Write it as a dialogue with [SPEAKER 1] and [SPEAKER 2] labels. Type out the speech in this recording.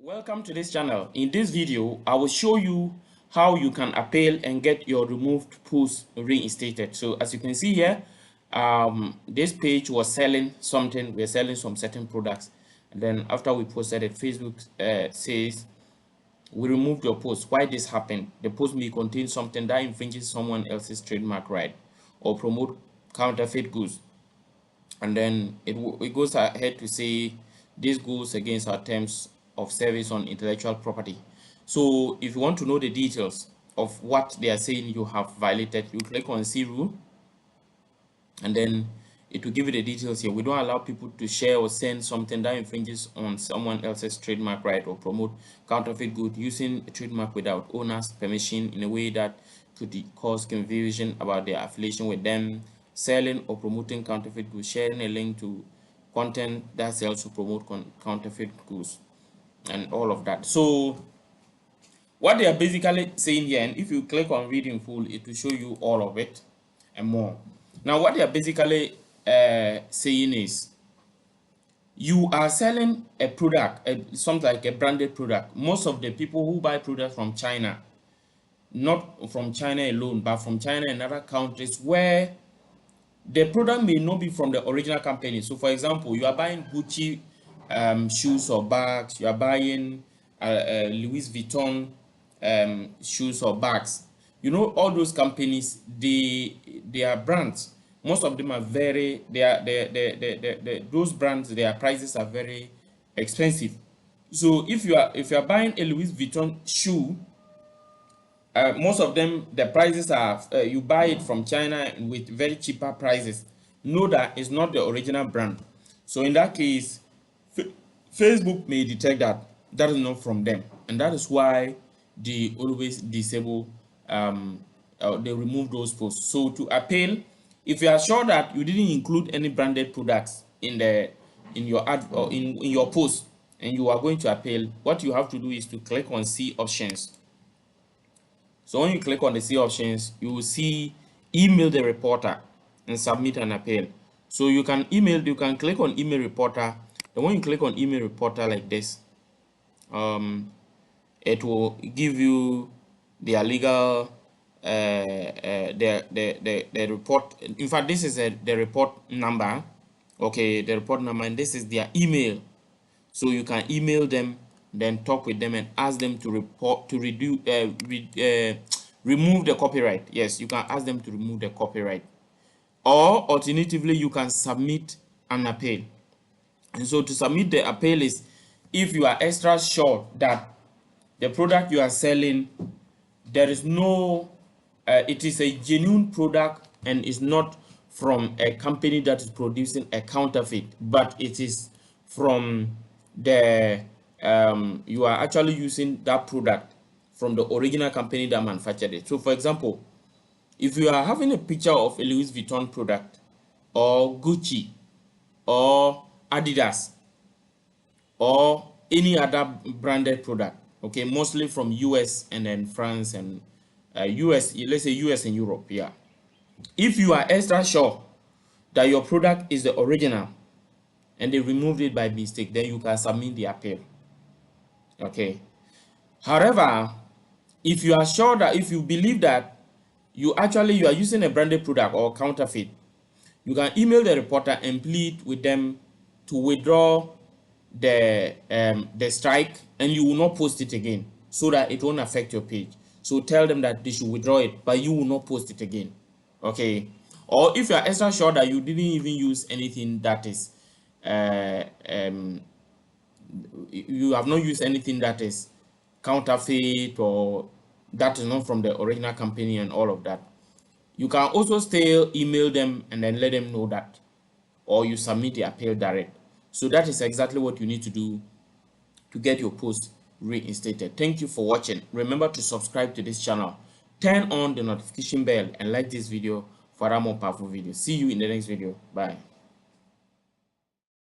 [SPEAKER 1] Welcome to this channel. In this video, I will show you how you can appeal and get your removed post reinstated. So as you can see here, this page was selling something. We're selling some certain products. And then after we posted it, Facebook says, we removed your post. Why this happened? The post may contain something that infringes someone else's trademark right or promote counterfeit goods. And then it goes ahead to say this goes against our terms of service on intellectual property. So if you want to know the details of what they are saying you have violated, you click on see rule, and then it will give you the details here. We don't allow people to share or send something that infringes on someone else's trademark right or promote counterfeit good using a trademark without owner's permission in a way that could cause confusion about their affiliation with them, selling or promoting counterfeit goods, sharing a link to content that sells or promote counterfeit goods, and all of that. So what they are basically saying here, and if you click on read in full, it will show you all of it and more. Now what they are basically saying is, you are selling a product, something like a branded product. Most of the people who buy products from China, not from China alone, but from China and other countries where the product may not be from the original company. So for example, you are buying Gucci shoes or bags, you are buying Louis Vuitton shoes or bags. You know, all those companies, they are brands. Most of them are very, those brands, their prices are very expensive. So if you are buying a Louis Vuitton shoe, most of them, the prices are you buy it from China with very cheaper prices. Know that it's not the original brand. So in that case, Facebook may detect that that is not from them, and that is why they always disable they remove those posts. So to appeal, if you are sure that you didn't include any branded products in your ad or in your post and you are going to appeal, what you have to do is to click on see options. So when you click on the see options, you will see email the reporter and submit an appeal. So you can click on email reporter. And when you click on email reporter like this, it will give you their legal the report. In fact, this is the report number. Okay, the report number, and this is their email. So you can email them, then talk with them and ask them to remove the copyright. Yes, you can ask them to remove the copyright, or alternatively you can submit an appeal. And so to submit the appeal is, if you are extra sure that the product you are selling, there is no it is a genuine product and is not from a company that is producing a counterfeit, but it is from the you are actually using that product from the original company that manufactured it. So for example, if you are having a picture of a Louis Vuitton product or Gucci or Adidas or any other branded product, okay, mostly from US and then France and US, let's say US and Europe, yeah. If you are extra sure that your product is the original and they removed it by mistake, then you can submit the appeal. Okay. However, if you are sure that, if you believe that you are using a branded product or counterfeit, you can email the reporter and plead with them to withdraw the strike, and you will not post it again so that it won't affect your page. So tell them that they should withdraw it, but you will not post it again. Okay. Or if you are extra sure that you didn't even use anything that is you have not used anything that is counterfeit or that is not from the original company and all of that, you can also still email them and then let them know that, or you submit the appeal direct. So that is exactly what you need to do to get your post reinstated. Thank you for watching. Remember to subscribe to this channel, turn on the notification bell, and like this video for other more powerful videos. See you in the next video. Bye.